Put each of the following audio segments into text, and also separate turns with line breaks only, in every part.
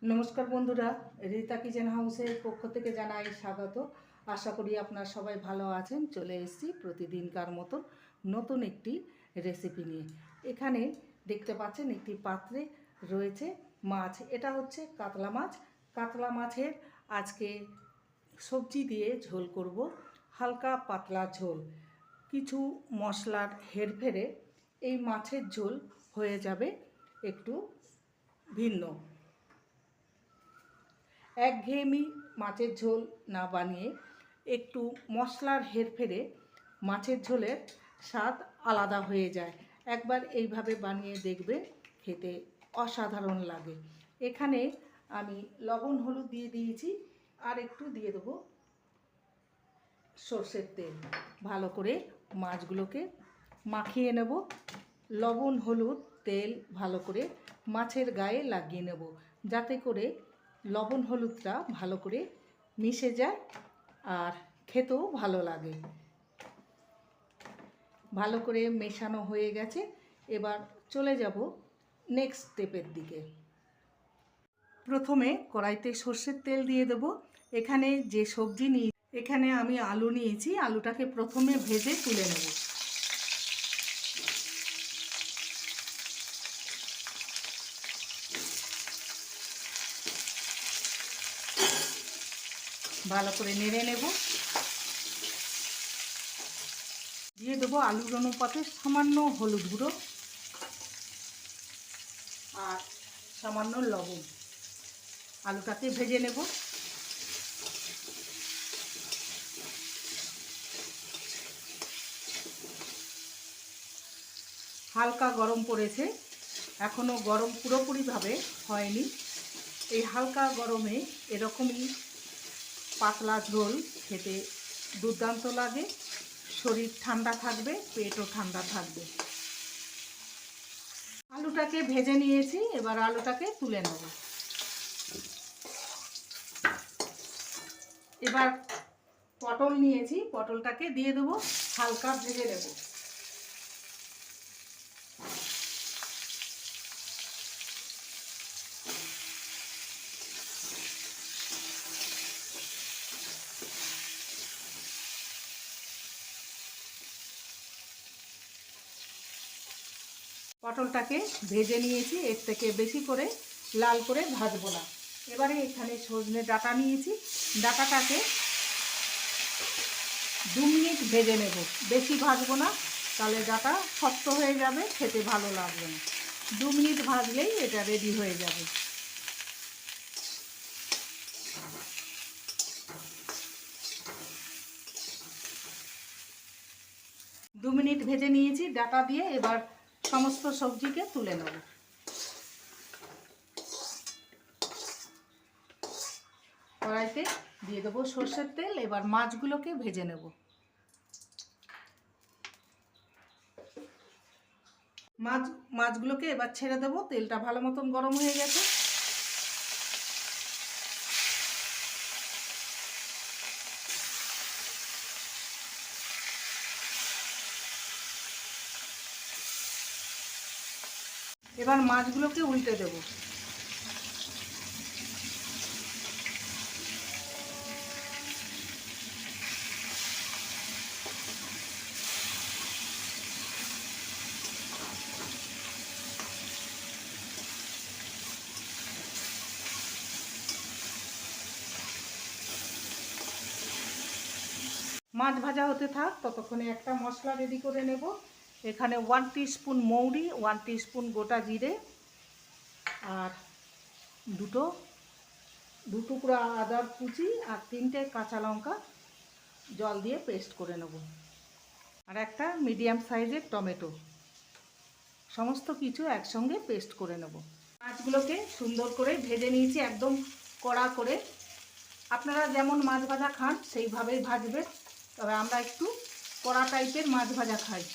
নমস্কার বন্ধুরা, রিতা কিচেন হাউসের পক্ষ থেকে জানাই স্বাগত। আশা করি আপনারা সবাই ভালো আছেন। চলে এসেছি প্রতিদিনকার মতো নতুন একটি রেসিপি নিয়ে। এখানে দেখতে পাচ্ছেন একটি পাত্রে রয়েছে মাছ। এটা হচ্ছে কাতলা মাছ। কাতলা মাছের আজকে সবজি দিয়ে ঝোল করব, হালকা পাতলা ঝোল। কিছু মশলার হেরফেরে এই মাছের ঝোল হয়ে যাবে একটু ভিন্ন। একঘেয়েমি মাছের ঝোল না বানিয়ে একটু মশলার হেরফেরে মাছের ঝোলের স্বাদ আলাদা হয়ে যায়। একবার এইভাবে বানিয়ে দেখবে, খেতে অসাধারণ লাগে। এখানে আমি লবণ হলুদ দিয়ে দিয়েছি, আর একটু দিয়ে দেবো সর্ষের তেল। ভালো করে মাছগুলোকে মাখিয়ে নেব। লবণ হলুদ তেল ভালো করে মাছের গায়ে লাগিয়ে নেব, যাতে করে লবণ হলুদটা ভালো করে মিশে যায় আর খেতেও ভালো লাগে। ভালো করে মেশানো হয়ে গেছে। এবার চলে যাব নেক্সট স্টেপের দিকে। প্রথমে কড়াইতে সর্ষের তেল দিয়ে দেব। এখানে যে সবজি নিয়ে এখানে আমি আলু নিয়েছি, আলুটাকে প্রথমে ভেজে তুলে নেব। ভালো করে নেড়ে নেব। দিয়ে দেবো আলুর অনুপাতে সামান্য হলুদ গুঁড়ো আর সামান্য লবণ। আলুটাকে ভেজে নেব। হালকা গরম পড়েছে, এখনও গরম পুরোপুরিভাবে হয়নি। এই হালকা গরমে এরকমই পাতলা ঝোল খেতে দুর্দান্ত লাগে। শরীর ঠান্ডা থাকবে, পেটও ঠান্ডা থাকবে। আলুটাকে ভেজে নিয়েছি, এবার আলুটাকে তুলে নেব। এবার পটল নিয়েছি, পটলটাকে দিয়ে দেবো, হালকা ভেজে নেব। পটলটাকে ভেজে নিয়েছি, এর থেকে বেশি করে লাল করে ভাজবো না। এবারে এখানে সজনে ডাঁটা নিয়েছি, ডাঁটাটাকে 2 মিনিট ভেজে নেব। বেশি ভাজবো না, তাহলে ডাঁটা শক্ত হয়ে যাবে, খেতে ভালো লাগবে না। 2 মিনিট ভাজলেই এটা রেডি হয়ে যাবে। দু মিনিট ভেজে নিয়েছি ডাঁটা দিয়ে। এবার সমস্ত সবজিকে তুলে নেব। কড়াইতে দিয়ে দেবো সর্ষের তেল। এবার মাছগুলোকে ভেজে নেব। মাছগুলোকে এবার ছেড়ে দেবো। তেলটা ভালো মতন গরম হয়ে গেছে। এবার মাছগুলোকে উল্টে দেব। মাছ ভাজা হতে থাক, ততক্ষণে একটা মশলা রেডি করে নেব। এখানে 1 টিস্পুন মৌরি, 1 টিস্পুন গোটা জিরে আর দু টুকরা আদার কুচি আর 3টে কাঁচা লঙ্কা জল দিয়ে পেস্ট করে নেব, আর একটা মিডিয়াম সাইজের টমেটো। সমস্ত কিছু একসঙ্গে পেস্ট করে নেব। মাছগুলোকে সুন্দর করে ভেজে নিয়েছি, একদম কড়া করে। আপনারা যেমন মাছ ভাজা খান সেইভাবেই ভাজবেন, তবে আমরা একটু কড়া টাইপের মাছ ভাজা খাই।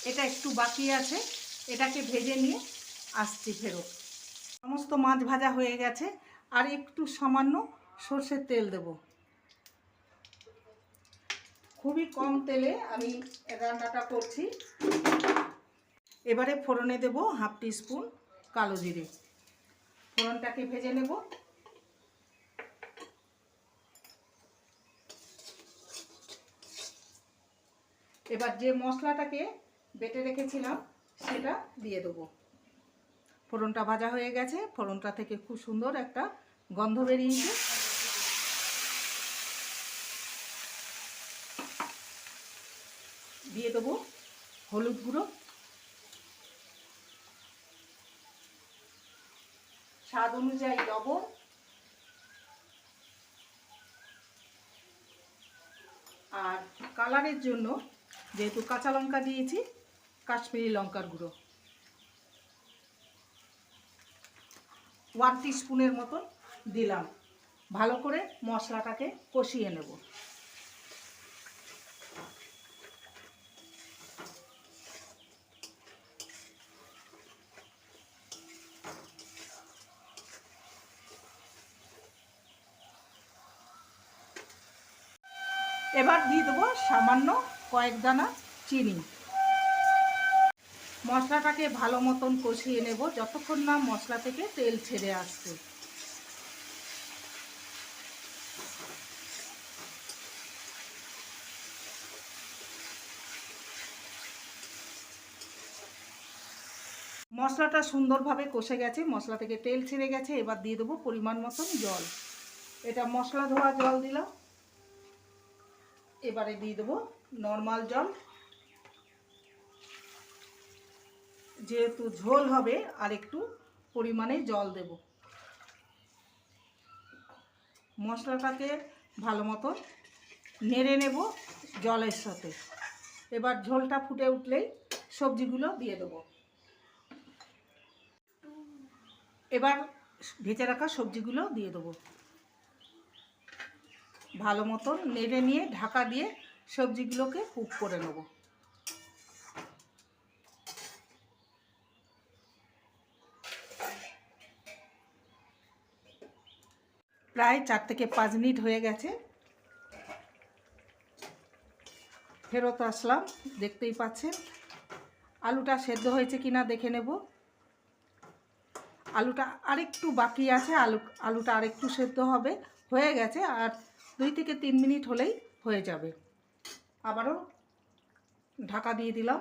এটা একটু বাকি আছে, এটাকে ভেজে নিয়ে আসছি ফেরত। সমস্ত মাছ ভাজা হয়ে গেছে, আর একটু সামান্য সর্ষের তেল দেব। খুবই কম তেলে আমি রান্নাটা করছি। এবারে ফোড়নে দেব হাফ টিস্পুন কালো জিরে। ফোড়নটাকে ভেজে নেব। এবার যে মশলাটাকে বেটে রেখেছিলাম সেটা দিয়ে দেবো। ফোড়নটা ভাজা হয়ে গেছে, ফোড়নটা থেকে খুব সুন্দর একটা গন্ধ বেরিয়েছে। দিয়ে দেবো হলুদ গুঁড়ো, স্বাদ অনুযায়ী লবণ, আর কালারের জন্য যেহেতু কাঁচা লঙ্কা দিয়েছি কাশ্মীরি লঙ্কার গুঁড়ো 1 টিস্পুনের মতন দিলাম। ভালো করে মশলাটাকে কষিয়ে নেব। এবার দিয়ে দেবো সামান্য কয়েক দানা চিনি। মশলাটাকে ভালো মতন কষিয়ে নেব যতক্ষণ না মশলা থেকে তেল ছেড়ে আসছে। মশলাটা সুন্দরভাবে কষে গেছে, মশলা থেকে তেল ছেড়ে গেছে। এবার দিয়ে দেবো পরিমাণ মতন জল। এটা মশলা ধোয়া জল দিলাম। এবারে দিয়ে দেবো নর্মাল জল। যেহেতু ঝোল হবে আর একটু পরিমাণে জল দেব। মশলাটাকে ভালো মতো নেড়ে নেব জলের সাথে। এবার ঝোলটা ফুটে উঠলেই সবজিগুলো দিয়ে দেবো। এবার ভেজে রাখা সবজিগুলো দিয়ে দেবো। ভালো মতন নেড়ে নিয়ে ঢাকা দিয়ে সবজিগুলোকে কুক করে নেব। প্রায় 4 থেকে 5 মিনিট হয়ে গেছে। ফেরত আসলাম, দেখতেই পাচ্ছেন আলুটা সেদ্ধ হয়েছে কিনা দেখে নেব। আলুটা আরেকটু বাকি আছে, আলুটা আরেকটু সেদ্ধ হবে। হয়ে গেছে, আর 2 থেকে 3 মিনিট হলেই হয়ে যাবে। আবারও ঢাকা দিয়ে দিলাম।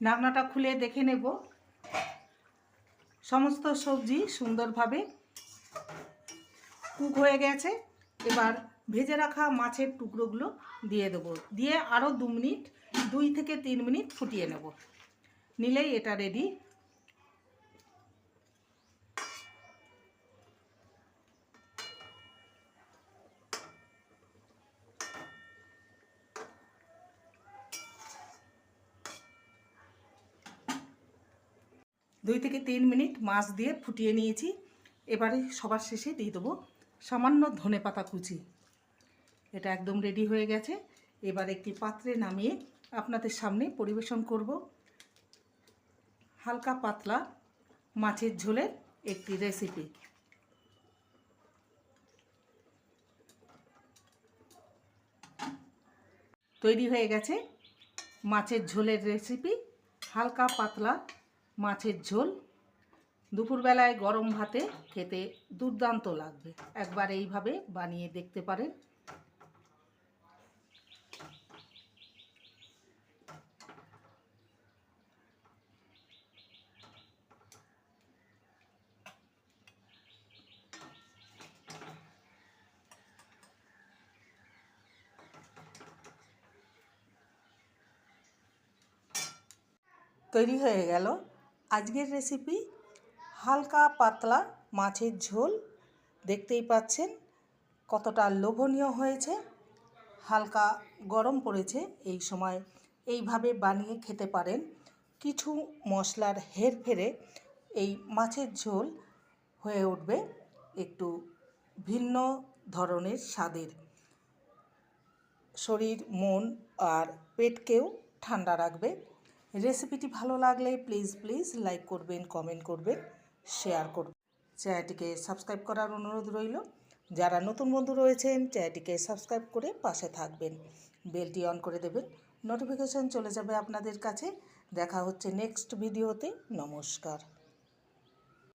ঢাকনাটা খুলে দেখে নেব সমস্ত সবজি সুন্দরভাবে কুক হয়ে গেছে। এবার ভেজে রাখা মাছের টুকরোগুলো দিয়ে দেবো। দিয়ে আরও 2 থেকে 3 মিনিট ফুটিয়ে নেব। নিলেই এটা রেডি। দুই থেকে 3 মিনিট মাছ দিয়ে ফুটিয়ে নিয়েছি। এবারে সবার শেষে দিয়ে দেবো সামান্য ধনেপাতা কুচি। এটা একদম রেডি হয়ে গেছে। এবার একটি পাত্রে নামিয়ে আপনাদের সামনে পরিবেশন করব হালকা পাতলা মাছের ঝোলের একটি রেসিপি। তৈরি হয়ে গেছে মাছের ঝোলের রেসিপি, হালকা পাতলা মাছের ঝোল। দুপুরবেলায় গরম ভাতে খেতে দুর্দান্ত লাগবে। একবার এইভাবে বানিয়ে দেখতে পারেন। তৈরি হয়ে গেল আজকের রেসিপি হালকা পাতলা মাছের ঝোল। দেখতেই পাচ্ছেন কতটা লোভনীয় হয়েছে। হালকা গরম পড়েছে, এই সময় এইভাবে বানিয়ে খেতে পারেন। কিছু মশলার হেরফেরে এই মাছের ঝোল হয়ে উঠবে একটু ভিন্ন ধরনের স্বাদের। শরীর, মন আর পেটকেও ঠান্ডা রাখবে। রেসিপিটি ভালো লাগলে প্লিজ লাইক করবেন, কমেন্ট করবেন, শেয়ার করবেন। চ্যানেলটিকে সাবস্ক্রাইব করার অনুরোধ রইল। যারা নতুন বন্ধু রয়েছেন চ্যানেলটিকে সাবস্ক্রাইব করে পাশে থাকবেন। বেলটি অন করে দেবেন, নোটিফিকেশান চলে যাবে আপনাদের কাছে। দেখা হচ্ছে নেক্সট ভিডিওতে। নমস্কার।